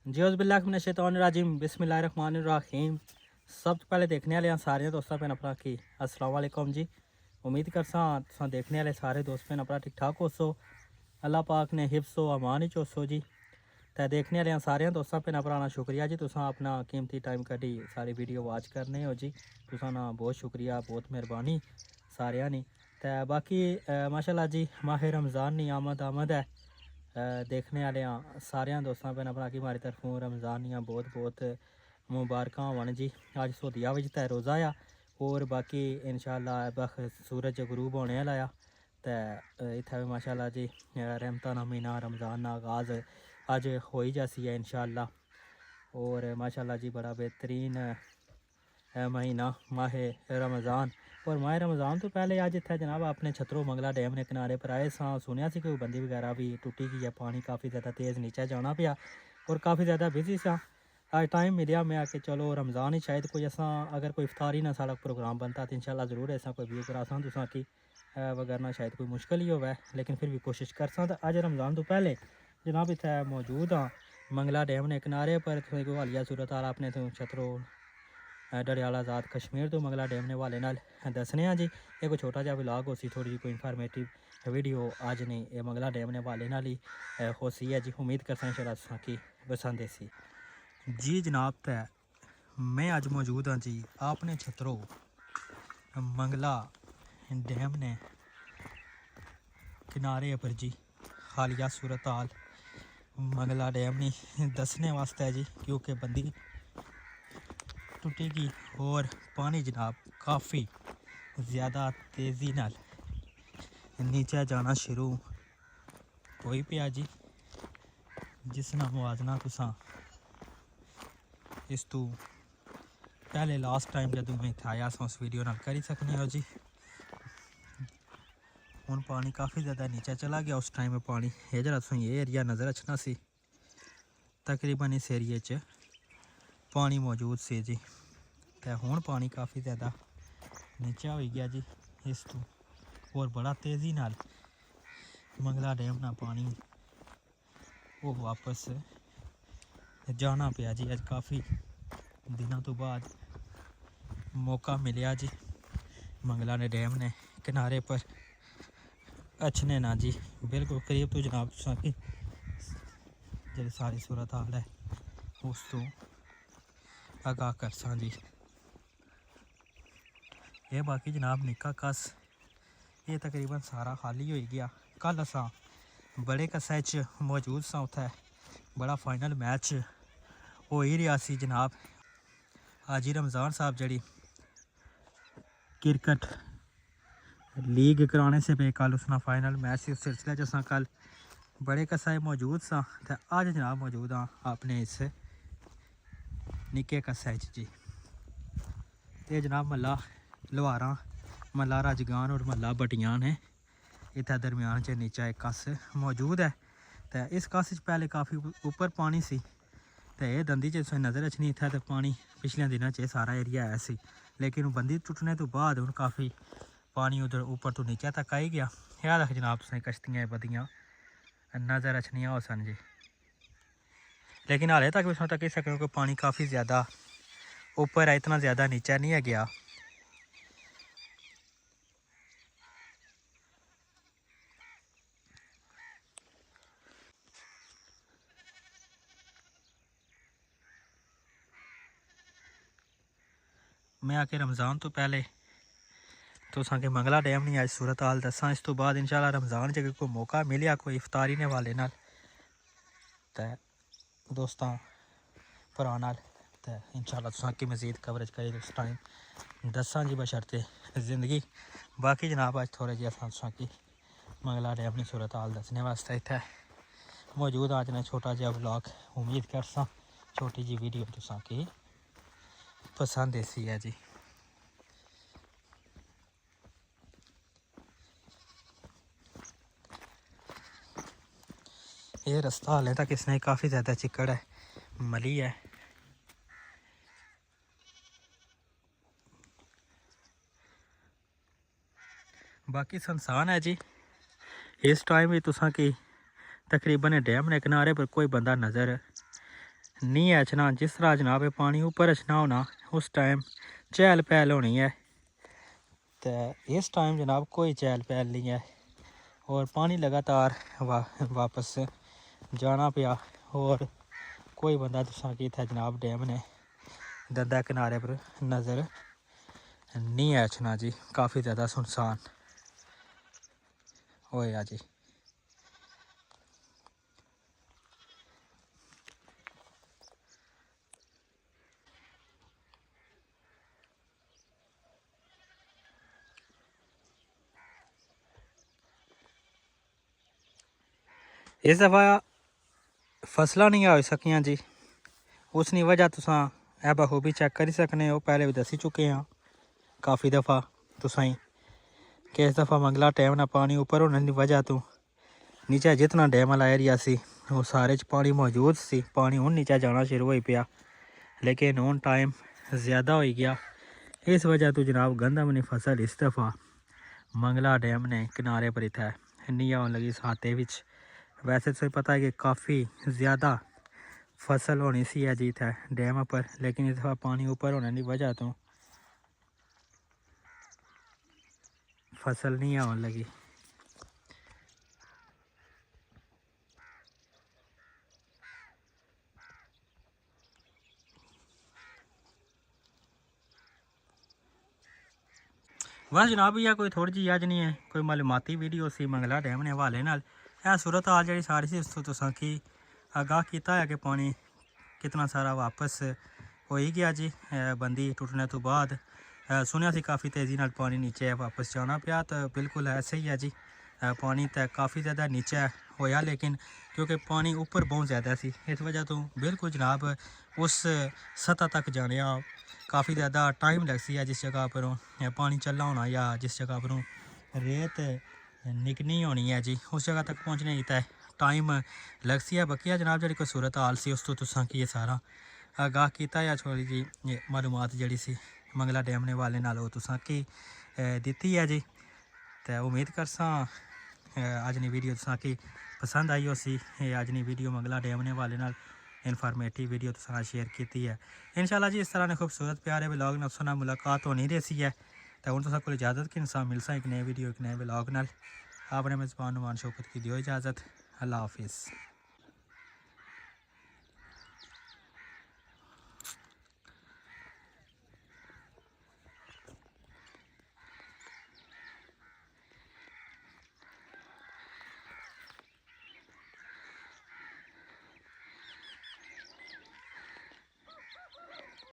जी औज़ुबिल्लाहिमिनश्शैतानिर्रजीम बिस्मिल्लाहिर्रहमानिर्रहीम। सब तो पहले देखने वाले सारे दोस्तों भैन भरा की अस्सलाम वालेकुम जी। उम्मीद करसा तुसां देखने वाले सारे दोस्त भैन भरा ठीक ठाक होसो। अल्लाह पाक ने हिफ्ज़ो अमान ही चोसो जी। तो देखने वाले सारे दोस्तों भैन भरा शुक्रिया जी, तुसां अपना कीमती टाइम कड्ढी सारी वीडियो वॉच करने हो जी। तुसां ना बहुत शुक्रिया, बहुत मेहरबानी सारियां नी। तो बाकी माशाल्लाह जी माह रमज़ान नी आमद है। देखने वाले सारे दोस्तों भैन भरा की हमारी तरफों रमज़ान दियाँ बहुत बहुत मुबारक होवन जी। अज सऊदिया विच ते रोज़ा आ और बाकी इंशाअल्लाह बख सूरज गरूब होने आह्ला आ। तो इत्थै भी माशाअल्लाह जी रहमतां दा महीना रमज़ान दा आगाज़ अज हो ही जासी है इंशाअल्लाह। और माशाअल्लाह जी बड़ा बेहतरीन महीना माह रमज़ान। और माह रमज़ान तो पहले अज इत्थै जनाब अपने छतरो मंगला डैम ने किनारे पर आए सां, सुनिया सी कोई बंदी वगैरह भी टुटी गई है, पानी काफ़ी ज़्यादा तेज़ नीचे जाना पिया और काफ़ी ज़्यादा बिजी सा। अज टाइम मिलिया मैं आके चलो रमज़ान ही शायद कोई असा अगर कोई इफ्तारी ना साढ़ा प्रोग्राम बनता तो इंशाअल्लाह ज़रूर ऐसा कोई व्यू करासां तुसां की, वगरना शायद कोई मुश्किल ही होवे, लेकिन फिर भी कोशिश करसां। तो अज रमज़ान तो पहले जनाब इत्थै मौजूद हाँ मंगला डैम ने किनारे पर। कोई हालिया सूरत हाल अपने तो छतरो डडियाला आज़ाद कश्मीर तो मंगला डैम ने हवाले नाल दसने जी। एक कोई छोटा जहा व्लॉग हो सी, थोड़ी जी कोई इंफॉर्मेटिव वीडियो अज नहीं ये मंगला डैम ने हवाले नाल ही हो सी है जी। उम्मीद करसा इंशाअल्लाह तुसां की पसंद ऐसी जी जनाब। तै मैं अज मौजूद हाँ जी आपने छतरो मंगला डैम ने किनारे पर जी। हालिया सूरत हाल मंगला डैम नहीं दसने वास्ते जी, क्योंकि बंदी टुटेगी और पानी जनाब काफ़ी ज़्यादा तेज़ी नाल नीचे जाना शुरू हो पिया जी, जिस ना मुआजना तुसां इस तू पहले लास्ट टाइम जदों मैं इत्थै आया उस वीडियो नाल करी सकने हो जी। हुण पानी काफ़ी ज़्यादा नीचे चला गया, उस टाइम पानी ये जरा तुसें ये एरिया नज़र अचना सी, तकरीबन इस एरिए च पानी मौजूद से जी। तो हुण पानी काफ़ी ज़्यादा नीचा हो गया जी इस तू, और बड़ा तेज़ी नाल मंगला डैम ना पानी वो वापस जाना पिया जी। अज काफ़ी दिनों तो बाद मौका मिलया जी मंगला ने डैम ने किनारे पर अच्छने ना जी। बिल्कुल करीब तो जनाब तुसां की जी सारी सूरत हाल है उस तो आगाह करसा जी। ये बाकी जनाब निक्का कस ये तकरीबन सारा खाली हो गया। कल असा बड़े कस्से च मौजूद सा, उत्थै बड़ा फाइनल मैच हो ही रहा सी जनाब। हाजी रमज़ान साहब जड़ी क्रिकेट लीग कराने से पे कल उसना फाइनल मैच उस सिलसिले असा कल बड़े कस्से मौजूद सा। तो अज जनाब मौजूद हाँ अपने इस निक्के कस्से जी। ये जनाब महला लवारा महला राजगान और महला बटियान है, इतना दरम्यान च नीचा एक कस मौजूद है। तो इस कस पहले काफ़ी ऊपर पानी सी, तो यह दंदी च नज़र अचनी इतना तो पानी पिछले दिनों च सारा एरिया है सी, लेकिन बंदी टुटने तो बाद हूँ काफ़ी पानी उधर ऊपर तो नीचे तक आई गया। याद रख जनाब तुसें कश्तियाँ बदियाँ नज़र अचनियाँ हो सन जी, लेकिन हाले तक भी तक सकते कि पानी काफ़ी ज़्यादा ऊपर है, इतना ज़्यादा नीचा नहीं है गया। मैं आके रमज़ान तो पहले तुसां के मंगला डैम नहीं अज सूरत हाल दसा, इस तो बाद इंशाअल्लाह रमज़ान च कोई मौका मिलिया कोई इफ्तारी ने वाले नाल ते दोस्तां भरा नाल ते इंशाअल्लाह तुसां की मज़ीद कवरेज करी उस टाइम दसा जी बशर्ते ज़िंदगी। बाकी जनाब अज थोड़े जे असां तुसां की मंगला डैम की सूरत हाल दसने वास्ते इत्थै मौजूद अज ने छोटा जहा व्लॉग। उम्मीद करसा छोटी जी वीडियो तुसां की पसंद ऐसी है जी। ये रास्ता हाले तक इसने काफ़ी ज़्यादा चिकड़ है मली है। बाकी संसान है जी। इस टाइम भी तुसां की तकरीबन डैम ने किनारे पर कोई बंदा नज़र नहीं अचना, जिस तरह जनाब पानी ऊपर अचना होना उस टाइम चहल पहल होनी है। तो इस टाइम जनाब कोई चहल पहल नहीं है और पानी लगातार वापस जाना पिया और कोई बंदा तुसा की इत्थै जनाब डैम ने दंदा किनारे पर नज़र नहीं अचना जी। काफ़ी ज़्यादा सुनसान होया जी। इस दफ़ा फसलां नहीं आ सकियां जी, उसकी वजह तुसां ए बखूबी चेक करी सकने हो, पहले भी दसी चुके हैं काफ़ी दफ़ा तुसाई कि इस दफ़ा मंगला डैम ना पानी ऊपर होने की वजह तो नीचे जितना डैम वाला एरिया सी वो सारे पानी मौजूद सी। पानी हूँ नीचे जाना शुरू हो पाया, लेकिन हूँ टाइम ज़्यादा हो गया। इस वजह तो जनाब गंदम की फसल इस दफ़ा मंगला डैम ने किनारे पर इतना नहीं आने लगी खाते विच। वैसे तो पता है कि काफ़ी ज़्यादा फसल होनी सी है जी इतना डैम पर, लेकिन इस दफ़ा पानी ऊपर होने की वजह तो फसल नहीं आने लगी। बस जनाब यह कोई थोड़ी जी अज नहीं है, कोई मालूमाती वीडियो सी मंगला डैम ने हवाले नाल यह सूरत हाल जी सारी सी उस तुसां की आगाह किया है कि पानी कितना सारा वापस हो ही गया जी। बंदी टुटने तो बाद सुनिया सी काफ़ी तेज़ी नाल पानी नीचे वापस जाना पाया, तो बिल्कुल ऐसे ही है जी। पानी तो काफ़ी ज़्यादा नीचे होया, लेकिन क्योंकि पानी ऊपर बहुत ज़्यादा सी इस वजह तो बिल्कुल जनाब उस सतह तक जाने काफ़ी ज़्यादा टाइम लगती है। जिस जगह पर पानी चला होना या जिस जगह पर रेत निकनी होनी है जी, उस जगह तक पहुँचने की टाइम लगती है। बाकी जनाब जी कोई सूरत हाल सी उस तो तुसां की ये सारा आगाह किया या थोड़ी जी मालूमात जी सी मंगला डैम ने वाले नाल तुसां की दिती है जी। तो उम्मीद करसा अज की वीडियो तुसां की पसंद आई हो सी। अज की वीडियो मंगला डैम ने वाले नाल इनफॉर्मेटिव वीडियो तुसां शेयर की है। इंशाल्लाह जी इस तरह ने खूबसूरत प्यारे ब्लॉग ने उससे मुलाकात होनी रही है। तो हूँ तुसां कोल इजाज़त कि इंसान मिल सा एक नए वीडियो एक नए ब्लॉग नाल। अपने मेज़बान नुमान शौकत की दियो इजाज़त। अल्लाह हाफिज़।